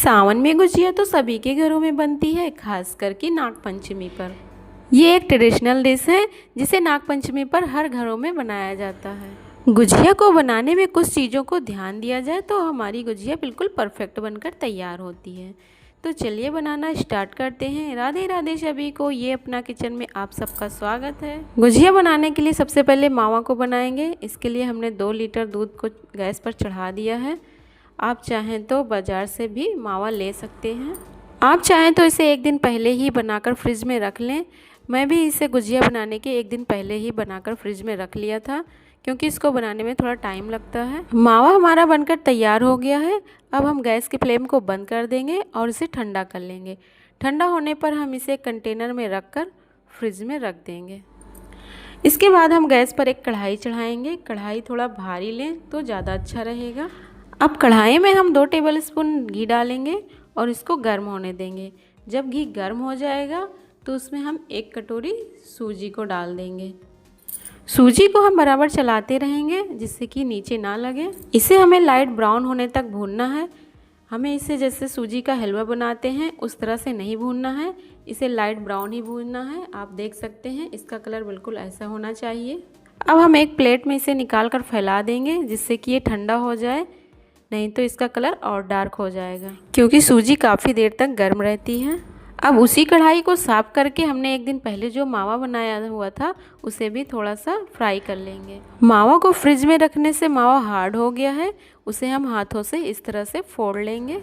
सावन में गुजिया तो सभी के घरों में बनती है, खास करके नाग पंचमी पर। ये एक ट्रेडिशनल डिश है जिसे नाग पंचमी पर हर घरों में बनाया जाता है। गुजिया को बनाने में कुछ चीज़ों को ध्यान दिया जाए तो हमारी गुजिया बिल्कुल परफेक्ट बनकर तैयार होती है। तो चलिए बनाना स्टार्ट करते हैं। राधे राधे सभी को, ये अपना किचन में आप सबका स्वागत है। गुजिया बनाने के लिए सबसे पहले मावा को बनाएंगे। इसके लिए हमने 2 लीटर दूध को गैस पर चढ़ा दिया है। आप चाहें तो बाज़ार से भी मावा ले सकते हैं। आप चाहें तो इसे एक दिन पहले ही बनाकर फ्रिज में रख लें। मैं भी इसे गुजिया बनाने के एक दिन पहले ही बनाकर फ्रिज में रख लिया था, क्योंकि इसको बनाने में थोड़ा टाइम लगता है। मावा हमारा बनकर तैयार हो गया है। अब हम गैस की फ्लेम को बंद कर देंगे और इसे ठंडा कर लेंगे। ठंडा होने पर हम इसे कंटेनर में रखकर फ्रिज में रख देंगे। इसके बाद हम गैस पर एक कढ़ाई चढ़ाएंगे। कढ़ाई थोड़ा भारी लें तो ज़्यादा अच्छा रहेगा। अब कढ़ाई में हम 2 टेबलस्पून घी डालेंगे और इसको गर्म होने देंगे। जब घी गर्म हो जाएगा तो उसमें हम 1 कटोरी सूजी को डाल देंगे। सूजी को हम बराबर चलाते रहेंगे जिससे कि नीचे ना लगे। इसे हमें लाइट ब्राउन होने तक भूनना है। हमें इसे जैसे सूजी का हलवा बनाते हैं उस तरह से नहीं भूनना है, इसे लाइट ब्राउन ही भूनना है। आप देख सकते हैं इसका कलर बिल्कुल ऐसा होना चाहिए। अब हम एक प्लेट में इसे निकाल कर फैला देंगे जिससे कि ये ठंडा हो जाए, नहीं तो इसका कलर और डार्क हो जाएगा, क्योंकि सूजी काफ़ी देर तक गर्म रहती है। अब उसी कढ़ाई को साफ करके हमने एक दिन पहले जो मावा बनाया हुआ था उसे भी थोड़ा सा फ्राई कर लेंगे। मावा को फ्रिज में रखने से मावा हार्ड हो गया है, उसे हम हाथों से इस तरह से फोड़ लेंगे।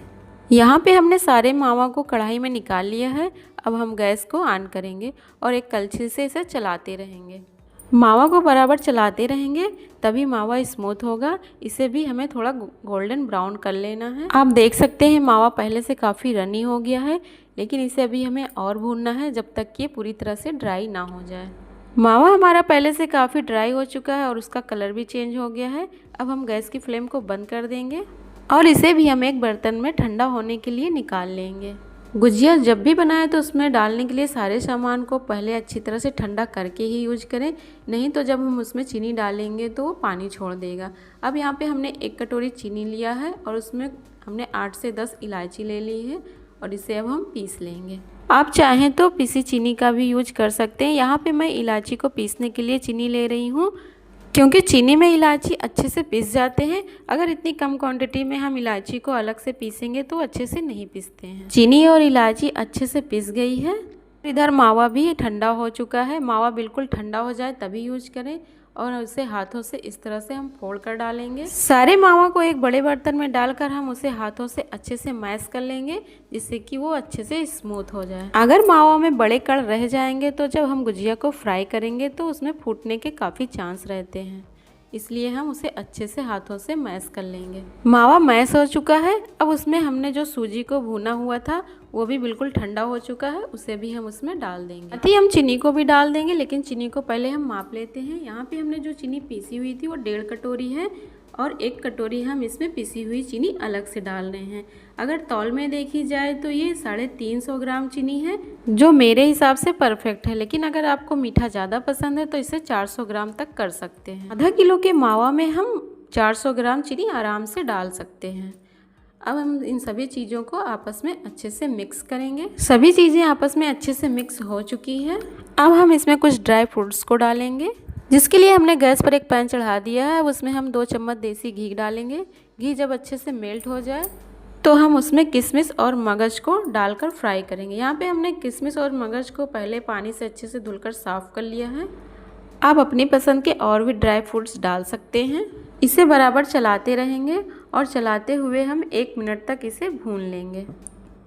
यहाँ पे हमने सारे मावा को कढ़ाई में निकाल लिया है। अब हम गैस को ऑन करेंगे और एक कलछी से इसे चलाते रहेंगे। मावा को बराबर चलाते रहेंगे तभी मावा स्मूथ होगा। इसे भी हमें थोड़ा गोल्डन ब्राउन कर लेना है। आप देख सकते हैं मावा पहले से काफ़ी रनी हो गया है, लेकिन इसे अभी हमें और भूनना है जब तक कि ये पूरी तरह से ड्राई ना हो जाए। मावा हमारा पहले से काफ़ी ड्राई हो चुका है और उसका कलर भी चेंज हो गया है। अब हम गैस की फ्लेम को बंद कर देंगे और इसे भी हम एक बर्तन में ठंडा होने के लिए निकाल लेंगे। गुजिया जब भी बनाए तो उसमें डालने के लिए सारे सामान को पहले अच्छी तरह से ठंडा करके ही यूज करें, नहीं तो जब हम उसमें चीनी डालेंगे तो वो पानी छोड़ देगा। अब यहाँ पे हमने 1 कटोरी चीनी लिया है और उसमें हमने 8 से 10 इलायची ले ली है और इसे अब हम पीस लेंगे। आप चाहें तो पीसी चीनी का भी यूज कर सकते हैं। यहाँ पे मैं इलायची को पीसने के लिए चीनी ले रही हूँ, क्योंकि चीनी में इलायची अच्छे से पिस जाते हैं। अगर इतनी कम क्वांटिटी में हम इलायची को अलग से पीसेंगे तो अच्छे से नहीं पिसते हैं। चीनी और इलायची अच्छे से पिस गई है। इधर मावा भी ठंडा हो चुका है। मावा बिल्कुल ठंडा हो जाए तभी यूज करें और उसे हाथों से इस तरह से हम फोड़ कर डालेंगे। सारे मावा को एक बड़े बर्तन में डालकर हम उसे हाथों से अच्छे से मैश कर लेंगे जिससे कि वो अच्छे से स्मूथ हो जाए। अगर मावा में बड़े कण रह जाएंगे तो जब हम गुजिया को फ्राई करेंगे तो उसमें फूटने के काफ़ी चांस रहते हैं, इसलिए हम उसे अच्छे से हाथों से मैश कर लेंगे। मावा मैश हो चुका है। अब उसमें हमने जो सूजी को भुना हुआ था वो भी बिल्कुल ठंडा हो चुका है, उसे भी हम उसमें डाल देंगे। साथ ही हम चीनी को भी डाल देंगे, लेकिन चीनी को पहले हम माप लेते हैं। यहाँ पे हमने जो चीनी पीसी हुई थी वो 1.5 कटोरी है और 1 कटोरी हम इसमें पिसी हुई चीनी अलग से डाल रहे हैं। अगर तौल में देखी जाए तो ये 350 ग्राम चीनी है, जो मेरे हिसाब से परफेक्ट है। लेकिन अगर आपको मीठा ज़्यादा पसंद है तो इसे 400 ग्राम तक कर सकते हैं। आधा किलो के मावा में हम 400 ग्राम चीनी आराम से डाल सकते हैं। अब हम इन सभी चीज़ों को आपस में अच्छे से मिक्स करेंगे। सभी चीज़ें आपस में अच्छे से मिक्स हो चुकी हैं। अब हम इसमें कुछ ड्राई फ्रूट्स को डालेंगे, जिसके लिए हमने गैस पर एक पैन चढ़ा दिया है। उसमें हम 2 चम्मच देसी घी डालेंगे। घी जब अच्छे से मेल्ट हो जाए तो हम उसमें किशमिश और मगज को डालकर फ्राई करेंगे। यहाँ पे हमने किशमिश और मगज को पहले पानी से अच्छे से धुलकर साफ़ कर लिया है। आप अपनी पसंद के और भी ड्राई फ्रूट्स डाल सकते हैं। इसे बराबर चलाते रहेंगे और चलाते हुए हम 1 मिनट तक इसे भून लेंगे।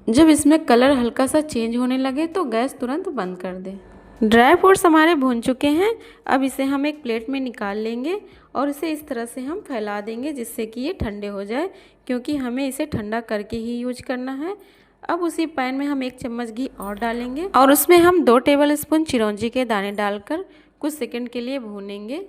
जब इसमें कलर हल्का सा चेंज होने लगे तो गैस तुरंत बंद कर दें। ड्राई फ्रूट्स हमारे भून चुके हैं। अब इसे हम एक प्लेट में निकाल लेंगे और इसे इस तरह से हम फैला देंगे जिससे कि ये ठंडे हो जाए, क्योंकि हमें इसे ठंडा करके ही यूज करना है। अब उसी पैन में हम 1 चम्मच घी और डालेंगे और उसमें हम 2 टेबलस्पून चिरौंजी के दाने डालकर कुछ सेकंड के लिए भूनेंगे।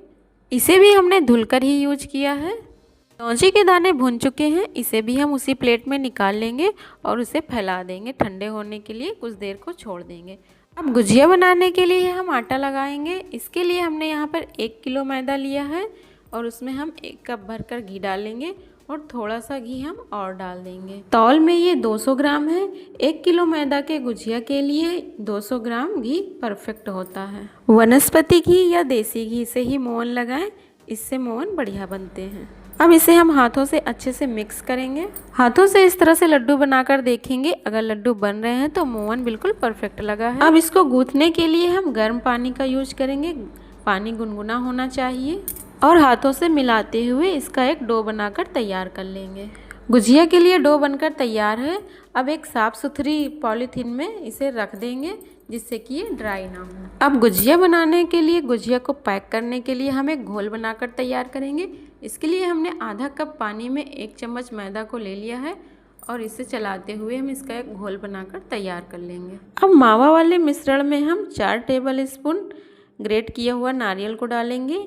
इसे भी हमने धुलकर ही यूज किया है। चिरौंजी के दाने भून चुके हैं। इसे भी हम उसी प्लेट में निकाल लेंगे और उसे फैला देंगे। ठंडे होने के लिए कुछ देर को छोड़ देंगे। अब गुजिया बनाने के लिए हम आटा लगाएंगे। इसके लिए हमने यहाँ पर 1 किलो मैदा लिया है और उसमें हम 1 कप भरकर घी डालेंगे और थोड़ा सा घी हम और डाल देंगे। तौल में ये 200 ग्राम है। 1 किलो मैदा के गुजिया के लिए 200 ग्राम घी परफेक्ट होता है। वनस्पति घी या देसी घी से ही मोहन लगाएं, इससे मोहन बढ़िया बनते हैं। अब इसे हम हाथों से अच्छे से मिक्स करेंगे। हाथों से इस तरह से लड्डू बनाकर देखेंगे, अगर लड्डू बन रहे हैं तो मोहन बिल्कुल परफेक्ट लगा है। अब इसको गूंथने के लिए हम गर्म पानी का यूज करेंगे। पानी गुनगुना होना चाहिए और हाथों से मिलाते हुए इसका एक डो बनाकर तैयार कर लेंगे। गुजिया के लिए डो बनकर तैयार है। अब एक साफ सुथरी पॉलीथीन में इसे रख देंगे जिससे कि ये ड्राई ना हो। अब गुजिया बनाने के लिए, गुजिया को पैक करने के लिए हम एक घोल बनाकर तैयार करेंगे। इसके लिए हमने आधा कप पानी में 1 चम्मच मैदा को ले लिया है और इसे चलाते हुए हम इसका एक घोल बनाकर तैयार कर लेंगे। अब मावा वाले मिश्रण में हम 4 टेबल स्पून ग्रेट किया हुआ नारियल को डालेंगे।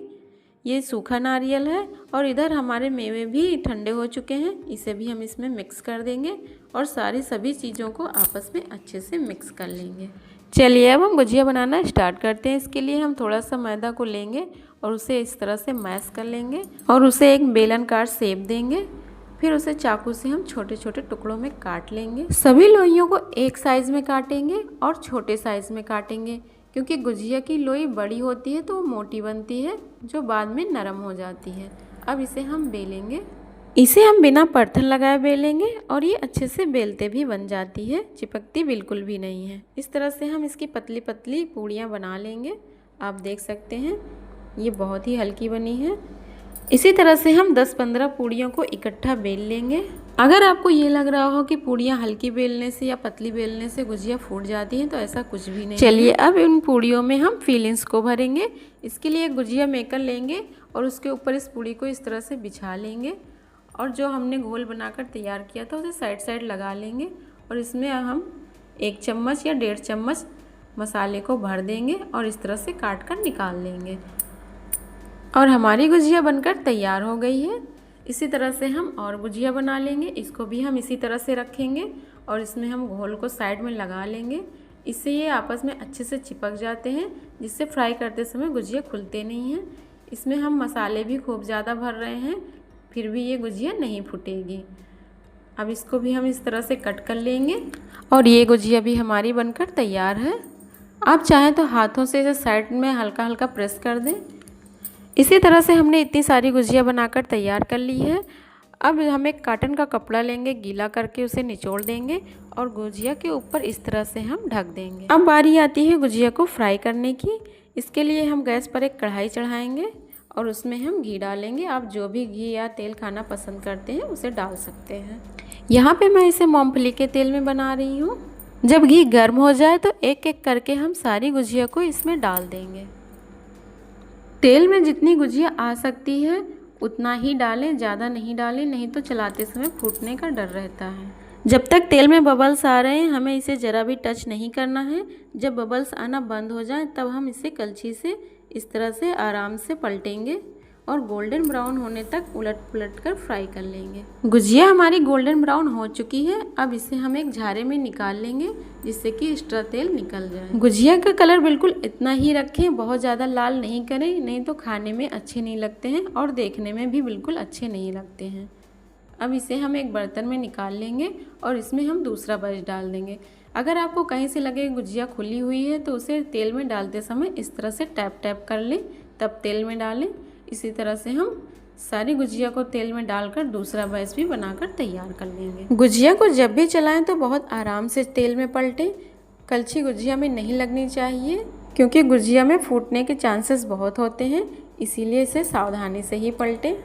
ये सूखा नारियल है और इधर हमारे मेवे भी ठंडे हो चुके हैं, इसे भी हम इसमें मिक्स कर देंगे और सभी चीज़ों को आपस में अच्छे से मिक्स कर लेंगे। चलिए अब हम गुजिया बनाना स्टार्ट करते हैं। इसके लिए हम थोड़ा सा मैदा को लेंगे और उसे इस तरह से मैश कर लेंगे और उसे एक बेलनकार शेप देंगे। फिर उसे चाकू से हम छोटे छोटे टुकड़ों में काट लेंगे। सभी लोइयों को एक साइज़ में काटेंगे और छोटे साइज़ में काटेंगे, क्योंकि गुजिया की लोई बड़ी होती है तो वो मोटी बनती है जो बाद में नरम हो जाती है। अब इसे हम बेलेंगे। इसे हम बिना परथन लगाए बेलेंगे और ये अच्छे से बेलते भी बन जाती है, चिपकती बिल्कुल भी नहीं है। इस तरह से हम इसकी पतली पतली पूड़ियाँ बना लेंगे। आप देख सकते हैं ये बहुत ही हल्की बनी है। इसी तरह से हम 10-15 पूड़ियों को इकट्ठा बेल लेंगे। अगर आपको ये लग रहा हो कि पूड़ियाँ हल्की बेलने से या पतली बेलने से गुजिया फूट जाती हैं तो ऐसा कुछ भी नहीं। चलिए अब इन पूड़ियों में हम फीलिंग्स को भरेंगे। इसके लिए एक गुजिया मेकर लेंगे और उसके ऊपर इस पूड़ी को इस तरह से बिछा लेंगे और जो हमने घोल बनाकर तैयार किया था उसे साइड साइड लगा लेंगे और इसमें हम 1 चम्मच या 1.5 चम्मच मसाले को भर देंगे और इस तरह से काट कर निकाल लेंगे। और हमारी गुजिया बनकर तैयार हो गई है। इसी तरह से हम और गुजिया बना लेंगे। इसको भी हम इसी तरह से रखेंगे और इसमें हम घोल को साइड में लगा लेंगे। इससे ये आपस में अच्छे से चिपक जाते हैं, जिससे फ्राई करते समय गुजिया खुलते नहीं हैं। इसमें हम मसाले भी खूब ज़्यादा भर रहे हैं, फिर भी ये गुजिया नहीं फूटेगी। अब इसको भी हम इस तरह से कट कर लेंगे और ये गुजिया भी हमारी बनकर तैयार है। आप चाहें तो हाथों से इसे साइड में हल्का हल्का प्रेस कर दें। इसी तरह से हमने इतनी सारी गुजिया बनाकर तैयार कर ली है। अब हम एक कॉटन का कपड़ा लेंगे, गीला करके उसे निचोड़ देंगे और गुजिया के ऊपर इस तरह से हम ढक देंगे। अब बारी आती है गुजिया को फ्राई करने की। इसके लिए हम गैस पर एक कढ़ाई चढ़ाएंगे और उसमें हम घी डालेंगे। आप जो भी घी या तेल खाना पसंद करते हैं उसे डाल सकते हैं। यहाँ पे मैं इसे मूंगफली के तेल में बना रही हूँ। जब घी गर्म हो जाए तो एक एक करके हम सारी गुजिया को इसमें डाल देंगे। तेल में जितनी गुजिया आ सकती है उतना ही डालें, ज़्यादा नहीं डालें, नहीं तो चलाते समय फूटने का डर रहता है। जब तक तेल में बबल्स आ रहे हैं हमें इसे ज़रा भी टच नहीं करना है। जब बबल्स आना बंद हो जाए तब हम इसे कलछी से इस तरह से आराम से पलटेंगे और गोल्डन ब्राउन होने तक उलट पुलट कर फ्राई कर लेंगे। गुजिया हमारी गोल्डन ब्राउन हो चुकी है। अब इसे हम एक झारे में निकाल लेंगे जिससे कि एक्स्ट्रा तेल निकल जाए। गुजिया का कलर बिल्कुल इतना ही रखें, बहुत ज़्यादा लाल नहीं करें, नहीं तो खाने में अच्छे नहीं लगते हैं और देखने में भी बिल्कुल अच्छे नहीं लगते हैं। अब इसे हम एक बर्तन में निकाल लेंगे और इसमें हम दूसरा बैच डाल देंगे। अगर आपको कहीं से लगे गुजिया खुली हुई है तो उसे तेल में डालते समय इस तरह से टैप टैप कर लें, तब तेल में डालें। इसी तरह से हम सारी गुजिया को तेल में डालकर दूसरा बैच भी बनाकर तैयार कर लेंगे। गुजिया को जब भी चलाएं तो बहुत आराम से तेल में पलटें। कलछी गुजिया में नहीं लगनी चाहिए क्योंकि गुजिया में फूटने के चांसेस बहुत होते हैं, इसीलिए इसे सावधानी से ही पलटें।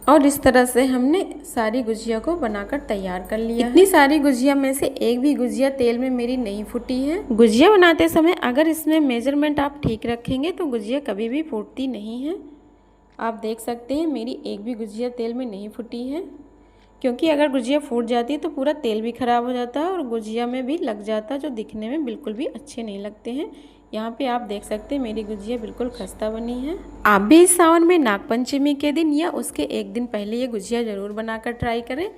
और इस तरह से हमने सारी गुजिया को बनाकर तैयार कर लिया। इतनी सारी गुजिया में से एक भी गुजिया तेल में मेरी नहीं फूटी है। गुजिया बनाते समय अगर इसमें मेजरमेंट आप ठीक रखेंगे तो गुजिया कभी भी फूटती नहीं है। आप देख सकते हैं मेरी एक भी गुजिया तेल में नहीं फूटी है, क्योंकि अगर गुजिया फूट जाती है तो पूरा तेल भी ख़राब हो जाता है और गुजिया में भी लग जाता है, जो दिखने में बिल्कुल भी अच्छे नहीं लगते हैं। यहाँ पे आप देख सकते हैं मेरी गुजिया बिल्कुल खस्ता बनी है। आप भी इस सावन में नागपंचमी के दिन या उसके एक दिन पहले ये गुजिया ज़रूर बनाकर ट्राई करें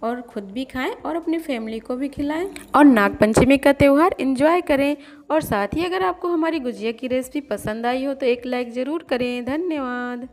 और ख़ुद भी खाएं और अपनी फैमिली को भी खिलाएं और नागपंचमी का त्यौहार एंजॉय करें। और साथ ही अगर आपको हमारी गुजिया की रेसिपी पसंद आई हो तो एक लाइक ज़रूर करें। धन्यवाद।